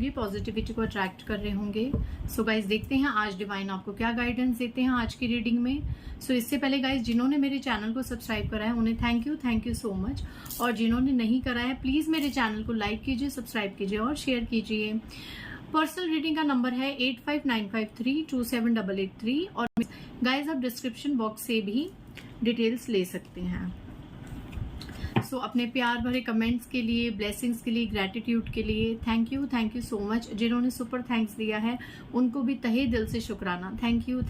भी पॉजिटिविटी को अट्रैक्ट कर रहे होंगे। सो गाइज देखते हैं आज डिवाइन आपको क्या गाइडेंस देते हैं आज की रीडिंग में। सो इससे पहले गाइज जिन्होंने मेरे चैनल को सब्सक्राइब करा है उन्हें थैंक यू सो मच, और जिन्होंने नहीं करा है प्लीज मेरे चैनल को लाइक कीजिए, सब्सक्राइब कीजिए और शेयर कीजिए। पर्सनल रीडिंग का नंबर है 8595327883 और गाइज आप डिस्क्रिप्शन बॉक्स से भी डिटेल्स ले सकते हैं। सो अपने प्यार भरे कमेंट्स के लिए, ब्लेसिंग्स के लिए, ग्रेटिट्यूड के लिए थैंक यू सो मच। जिन्होंने सुपर थैंक्स दिया है उनको भी तहे दिल से शुक्राना, थैंक यू।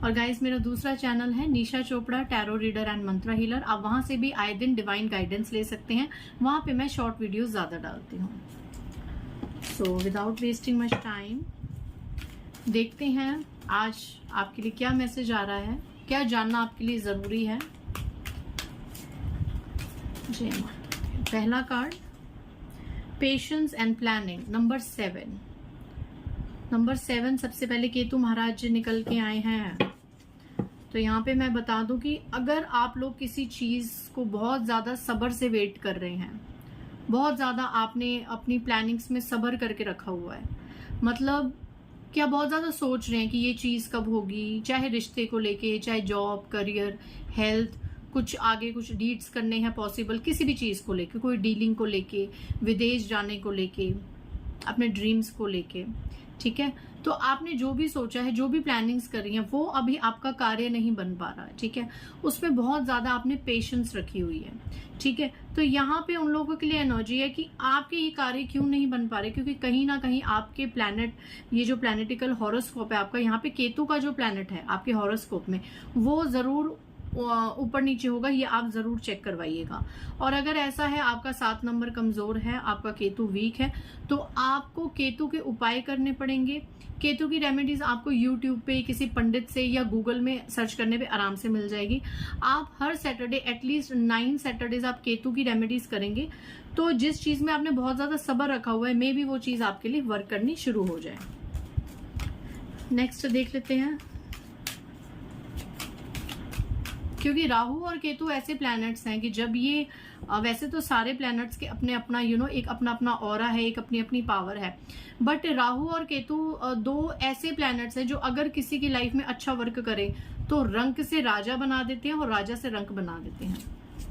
और गाइस मेरा दूसरा चैनल है Nisha Chopra tarot reader and mantra healer, आप वहां से भी आए दिन डिवाइन गाइडेंस ले सकते हैं, वहां पे मैं शॉर्ट वीडियोस ज्यादा डालती हूँ। So without wasting much time देखते हैं आज आपके लिए क्या मैसेज आ रहा है, क्या जानना आपके लिए जरूरी है। जय माता। पहला card patience and planning, number 7 सबसे पहले केतु महाराज निकल के आए हैं। तो यहाँ पे मैं बता दूं कि अगर आप लोग किसी चीज को बहुत ज्यादा सब्र से वेट कर रहे हैं, बहुत ज्यादा आपने अपनी प्लानिंग्स में सब्र करके रखा हुआ है, मतलब क्या बहुत ज्यादा सोच रहे हैं कि ये चीज कब होगी, चाहे रिश्ते को लेके, चाहे जॉब, करियर, हेल्थ, कुछ आगे कुछ डीड्स करने हैं पॉसिबल, किसी भी चीज को लेके, कोई डीलिंग को लेके, विदेश जाने को लेके, अपने ड्रीम्स को लेके, ठीक है। तो आपने जो भी सोचा है, जो भी प्लानिंग्स कर रही हैं, वो अभी आपका कार्य नहीं बन पा रहा है, ठीक है। उसमें बहुत ज्यादा आपने पेशेंस रखी हुई है, ठीक है। तो यहाँ पे उन लोगों के लिए एनर्जी है कि आपके ये कार्य क्यों नहीं बन पा रहे, क्योंकि कहीं ना कहीं आपके प्लैनेट, ये जो प्लैनेटिकल हॉरोस्कोप है आपका, यहाँ पे केतु का जो प्लैनेट है आपके हॉरोस्कोप में, वो जरूर ऊपर नीचे होगा, ये आप जरूर चेक करवाइएगा। और अगर ऐसा है आपका 7 नंबर कमजोर है, आपका केतु वीक है, तो आपको केतु के उपाय करने पड़ेंगे। केतु की रेमेडीज आपको यूट्यूब पे किसी पंडित से या गूगल में सर्च करने पे आराम से मिल जाएगी। आप हर सैटरडे एटलीस्ट 9 सैटरडेज आप केतु की रेमेडीज करेंगे तो जिस चीज में आपने बहुत ज्यादा सब्र रखा हुआ है, मे बी वो चीज आपके लिए वर्क करनी शुरू हो जाए। नेक्स्ट देख लेते हैं, क्योंकि राहु और केतु ऐसे प्लैनेट्स हैं कि जब ये, वैसे तो सारे प्लैनेट्स के अपने अपना एक अपना अपना ऑरा है, एक अपनी अपनी पावर है, बट राहु और केतु दो ऐसे प्लैनेट्स हैं जो अगर किसी की लाइफ में अच्छा वर्क करे तो रंक से राजा बना देते हैं और राजा से रंक बना देते हैं,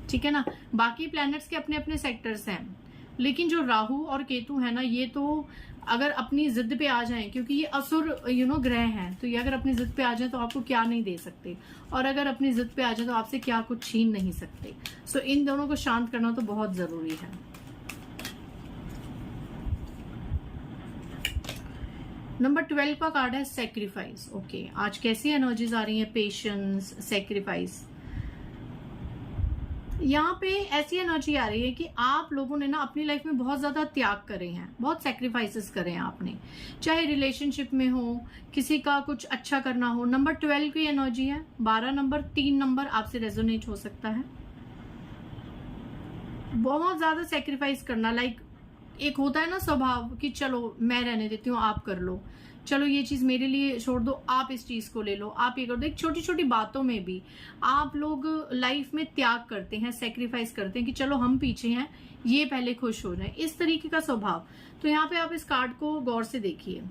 ठीक है ना। बाकी प्लैनेट्स के अपने अपने सेक्टर्स हैं, लेकिन जो राहु और केतु है ना, ये तो अगर अपनी जिद पे आ जाएं, क्योंकि ये असुर ग्रह हैं, तो ये अगर अपनी जिद पे आ जाएं तो आपको क्या नहीं दे सकते, और अगर अपनी जिद पे आ जाए तो आपसे क्या कुछ छीन नहीं सकते। सो इन दोनों को शांत करना तो बहुत जरूरी है। नंबर 12 का कार्ड है सेक्रीफाइस। ओके, आज कैसी एनर्जीज आ रही है, पेशेंस, सेक्रीफाइस। यहाँ पे ऐसी एनर्जी आ रही है कि आप लोगों ने ना अपनी लाइफ में बहुत ज्यादा त्याग करे हैं, बहुत सेक्रीफाइसेस करे हैं आपने, चाहे रिलेशनशिप में हो, किसी का कुछ अच्छा करना हो। नंबर 12 की एनर्जी है, 12 नंबर, 3 नंबर आपसे रेजोनेट हो सकता है। बहुत ज्यादा सेक्रीफाइस करना, लाइक एक होता है ना स्वभाव कि चलो मैं रहने देती हूँ, आप कर लो, चलो ये चीज मेरे लिए छोड़ दो, आप इस चीज को ले लो, आप ये कर दो। एक छोटी छोटी बातों में भी आप लोग लाइफ में त्याग करते हैं, सेक्रीफाइस करते हैं कि चलो हम पीछे हैं, ये पहले खुश हो जाए, इस तरीके का स्वभाव। तो यहाँ पे आप इस कार्ड को गौर से देखिए,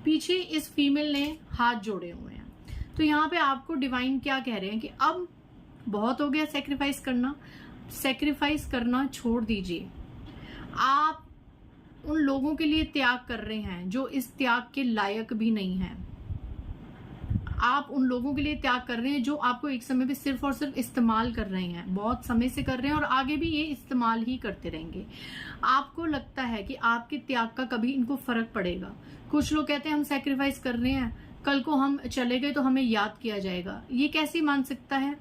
पीछे इस फीमेल ने हाथ जोड़े हुए हैं, तो यहाँ पे आपको डिवाइन क्या कह रहे हैं कि अब बहुत हो गया सेक्रीफाइस करना छोड़ दीजिए। आप उन लोगों के लिए त्याग कर रहे हैं जो इस त्याग के लायक भी नहीं हैं। आप उन लोगों के लिए त्याग कर रहे हैं जो आपको एक समय पे सिर्फ और सिर्फ इस्तेमाल कर रहे हैं, बहुत समय से कर रहे हैं और आगे भी ये इस्तेमाल ही करते रहेंगे। आपको लगता है कि आपके त्याग का कभी इनको फर्क पड़ेगा। कुछ लोग कहते हैं हम सेक्रीफाइस कर रहे हैं, कल को हम चले गए तो हमें याद किया जाएगा। ये कैसे मान सकता है?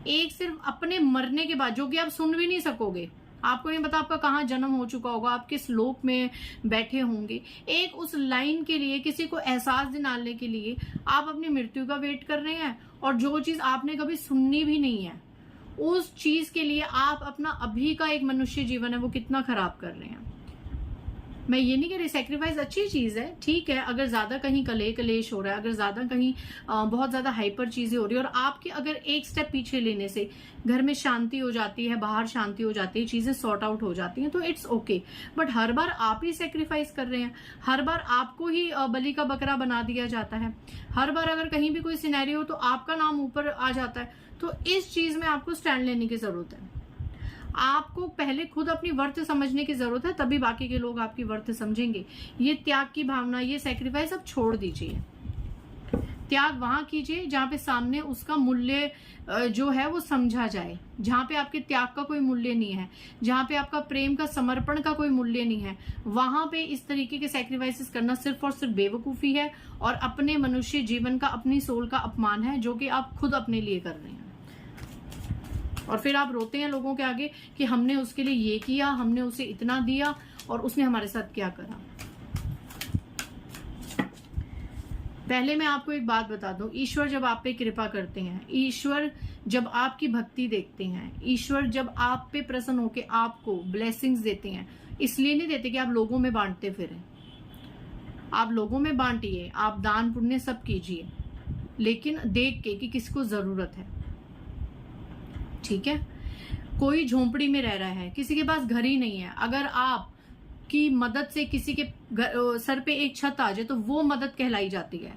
एक सिर्फ अपने मरने के बाद, जो कि आप सुन भी नहीं सकोगे, आपको नहीं पता आपका कहाँ जन्म हो चुका होगा, आप किस लोक में बैठे होंगे, एक उस लाइन के लिए, किसी को एहसास दिलाने के लिए आप अपनी मृत्यु का वेट कर रहे हैं, और जो चीज आपने कभी सुननी भी नहीं है उस चीज के लिए आप अपना अभी का एक मनुष्य जीवन है वो कितना खराब कर रहे हैं। मैं ये नहीं कह रही, सेक्रीफाइस अच्छी चीज है, ठीक है। अगर ज्यादा कहीं कलेश हो रहा है, अगर ज्यादा कहीं बहुत ज्यादा हाइपर चीजें हो रही है और आपके अगर एक स्टेप पीछे लेने से घर में शांति हो जाती है, बाहर शांति हो जाती है, चीजें सॉर्ट आउट हो जाती हैं, तो इट्स ओके। बट हर बार आप ही सेक्रीफाइस कर रहे हैं, हर बार आपको ही बलि का बकरा बना दिया जाता है, हर बार अगर कहीं भी कोई सिनेरियो हो तो आपका नाम ऊपर आ जाता है, तो इस चीज में आपको स्टैंड लेने की जरूरत है। आपको पहले खुद अपनी वर्थ समझने की जरूरत है, तभी बाकी के लोग आपकी वर्थ समझेंगे। ये त्याग की भावना, ये सेक्रीफाइस अब छोड़ दीजिए। त्याग वहां कीजिए जहां पे सामने उसका मूल्य जो है वो समझा जाए, जहां पे आपके त्याग का कोई मूल्य नहीं है, जहां पे आपका प्रेम का समर्पण का कोई मूल्य नहीं है, वहां पे इस तरीके के सेक्रीफाइसेस करना सिर्फ और सिर्फ बेवकूफी है और अपने मनुष्य जीवन का, अपनी सोल का अपमान है, जो कि आप खुद अपने लिए कर रहे हैं। और फिर आप रोते हैं लोगों के आगे कि हमने उसके लिए ये किया, हमने उसे इतना दिया और उसने हमारे साथ क्या करा। पहले मैं आपको एक बात बता दूं, ईश्वर जब आप पे कृपा करते हैं, ईश्वर जब आपकी भक्ति देखते हैं, ईश्वर जब आप पे प्रसन्न होकर आपको ब्लेसिंग्स देते हैं, इसलिए नहीं देते कि आप लोगों में बांटते फिरें। आप लोगों में बांटिए, आप दान पुण्य सब कीजिए, लेकिन देख के कि किसको जरूरत है। ठीक है, कोई झोंपड़ी में रह रहा है, किसी के पास घर ही नहीं है, अगर आप की मदद से किसी के सर पे एक छत आ जाए तो वो मदद कहलाई जाती है।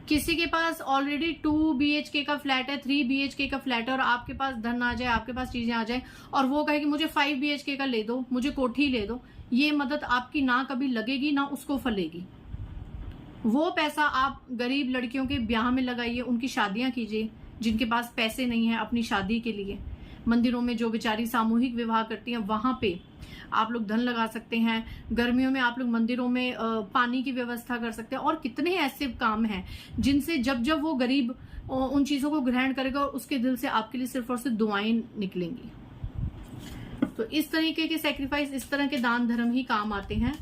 किसी के पास ऑलरेडी 2 BHK का फ्लैट है, 3 BHK का फ्लैट है और आपके पास धन आ जाए, आपके पास चीजें आ जाए और वो कहे कि मुझे 5 BHK का ले दो, मुझे कोठी ले दो, ये मदद आपकी ना कभी लगेगी ना उसको फलेगी। वो पैसा आप गरीब लड़कियों के ब्याह में लगाइए, उनकी शादियां कीजिए, जिनके पास पैसे नहीं है अपनी शादी के लिए। मंदिरों में जो बेचारी सामूहिक विवाह करती हैं, वहां पे आप लोग धन लगा सकते हैं। गर्मियों में आप लोग मंदिरों में पानी की व्यवस्था कर सकते हैं। और कितने ऐसे काम हैं जिनसे जब जब वो गरीब उन चीजों को ग्रहण करेगा और उसके दिल से आपके लिए सिर्फ और सिर्फ दुआएं निकलेंगी। तो इस तरीके के सेक्रीफाइस, इस तरह के दान धर्म ही काम आते हैं।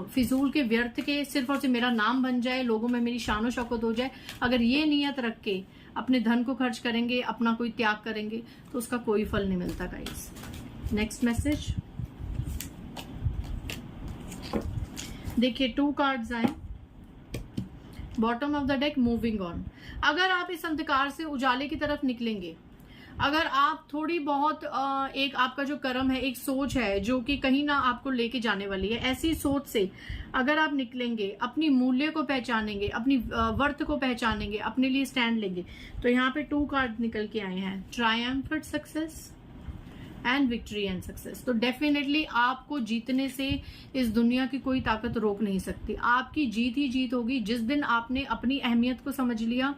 फिजूल के, व्यर्थ के, सिर्फ और सिर्फ मेरा नाम बन जाए, लोगों में मेरी शान और शौकत हो जाए, अगर ये नियत रख के अपने धन को खर्च करेंगे, अपना कोई त्याग करेंगे, तो उसका कोई फल नहीं मिलता गाइस। नेक्स्ट मैसेज देखिए, 2 कार्ड्स आए, bottom of the deck, moving on. अगर आप इस अंधकार से उजाले की तरफ निकलेंगे, अगर आप थोड़ी बहुत एक आपका जो कर्म है, एक सोच है जो कि कहीं ना आपको लेके जाने वाली है, ऐसी सोच से अगर आप निकलेंगे, अपनी मूल्य को पहचानेंगे, अपनी वर्थ को पहचानेंगे, अपने लिए स्टैंड लेंगे, तो यहाँ पे 2 कार्ड निकल के आए हैं, triumphant success and victory and success. तो डेफिनेटली आपको जीतने से इस दुनिया की कोई ताकत रोक नहीं सकती। आपकी जीत ही जीत होगी जिस दिन आपने अपनी अहमियत को समझ लिया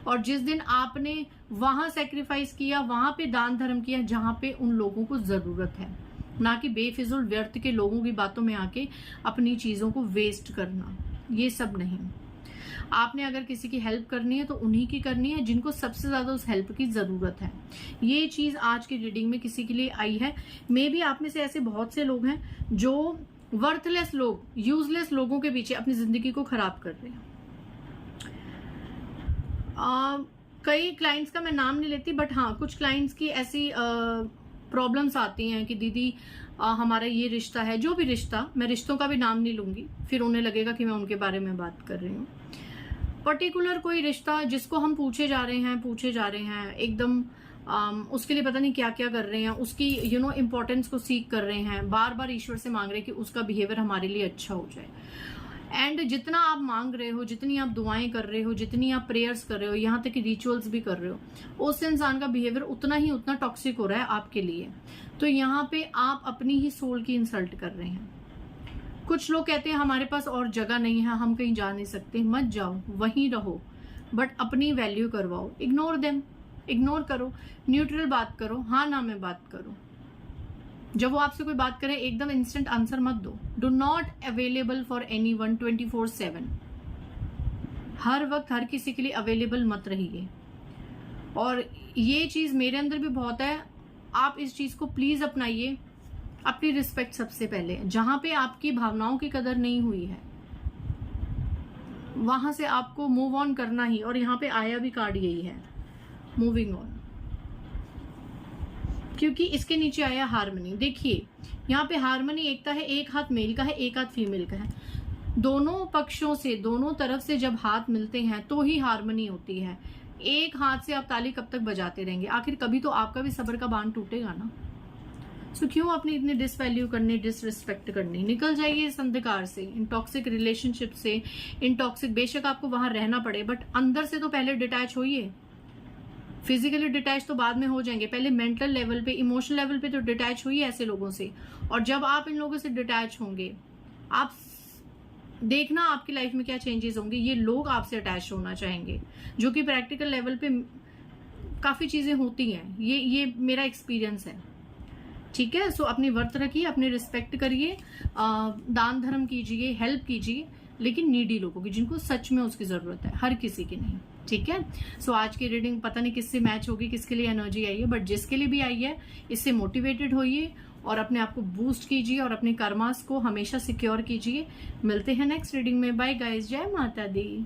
और जिस दिन आपने वहां सेक्रीफाइस किया, वहां पे दान धर्म किया जहां पे उन लोगों को जरूरत है, ना कि बेफिजुल व्यर्थ के लोगों की बातों में आके अपनी चीजों को वेस्ट करना। ये सब नहीं। आपने अगर किसी की हेल्प करनी है तो उन्हीं की करनी है जिनको सबसे ज्यादा उस हेल्प की जरूरत है। ये चीज आज की रीडिंग में किसी के लिए आई है। मे बी आप में से ऐसे बहुत से लोग हैं जो वर्थलेस लोग, यूजलेस लोगों के पीछे अपनी जिंदगी को खराब कर रहे हैं। कई क्लाइंट्स का मैं नाम नहीं लेती, बट हाँ, कुछ क्लाइंट्स की ऐसी प्रॉब्लम्स आती हैं कि दीदी हमारा ये रिश्ता है, जो भी रिश्ता, मैं रिश्तों का भी नाम नहीं लूंगी, फिर उन्हें लगेगा कि मैं उनके बारे में बात कर रही हूँ। पर्टिकुलर कोई रिश्ता जिसको हम पूछे जा रहे हैं एकदम उसके लिए पता नहीं क्या क्या कर रहे हैं, उसकी इम्पोर्टेंस को सीख कर रहे हैं, बार बार ईश्वर से मांग रहे हैं कि उसका बिहेवियर हमारे लिए अच्छा हो जाए। एंड जितना आप मांग रहे हो, जितनी आप दुआएं कर रहे हो, जितनी आप प्रेयर्स कर रहे हो, यहाँ तक कि रिचुअल्स भी कर रहे हो, उस इंसान का बिहेवियर उतना टॉक्सिक हो रहा है आपके लिए। तो यहाँ पे आप अपनी ही सोल की इंसल्ट कर रहे हैं। कुछ लोग कहते हैं हमारे पास और जगह नहीं है, हम कहीं जा नहीं सकते। मत जाओ, वहीं रहो, बट अपनी वैल्यू करवाओ। इग्नोर देम, इग्नोर करो, न्यूट्रल बात करो, हाँ ना में बात करो। जब वो आपसे कोई बात करे एकदम इंस्टेंट आंसर मत दो। Do not available for anyone 24/7। हर वक्त हर किसी के लिए अवेलेबल मत रहिए। और ये चीज मेरे अंदर भी बहुत है, आप इस चीज को प्लीज अपनाइए। अपनी रिस्पेक्ट सबसे पहले। जहां पे आपकी भावनाओं की कदर नहीं हुई है, वहां से आपको मूव ऑन करना ही। और यहाँ पे आया भी कार्ड यही है, मूविंग ऑन। क्योंकि इसके नीचे आया हार्मनी। देखिए यहाँ पे हार्मनी एकता है, एक हाथ मेल का है, एक हाथ फीमेल का है। दोनों पक्षों से, दोनों तरफ से जब हाथ मिलते हैं तो ही हार्मनी होती है। एक हाथ से आप ताली कब तक बजाते रहेंगे? आखिर कभी तो आपका भी सब्र का बांध टूटेगा ना। सो क्यों अपनी इतनी डिसवैल्यू करनी, डिसरिस्पेक्ट करनी? निकल जाइए इस अंधकार से, इन टॉक्सिक रिलेशनशिप से, इन टॉक्सिक, बेशक आपको वहां रहना पड़े बट अंदर से तो पहले डिटैच होइए। फिजिकली डिटैच तो बाद में हो जाएंगे, पहले मेंटल लेवल पे, इमोशनल लेवल पे तो डिटैच हुई ऐसे लोगों से। और जब आप इन लोगों से डिटैच होंगे, आप देखना आपकी लाइफ में क्या चेंजेस होंगे। ये लोग आपसे अटैच होना चाहेंगे, जो कि प्रैक्टिकल लेवल पे काफी चीजें होती हैं। ये मेरा एक्सपीरियंस है, ठीक है। सो अपनी वर्त रखिए, अपनी रिस्पेक्ट करिए, दान धर्म कीजिए, हेल्प कीजिए, लेकिन नीडी लोगों की, जिनको सच में उसकी जरूरत है, हर किसी की नहीं, ठीक है। सो आज की रीडिंग पता नहीं किससे मैच होगी, किसके लिए एनर्जी आई है, बट जिसके लिए भी आई है इससे मोटिवेटेड होइए और अपने आप को बूस्ट कीजिए और अपने कर्मास को हमेशा सिक्योर कीजिए। मिलते हैं नेक्स्ट रीडिंग में। बाय गाइस, जय माता दी।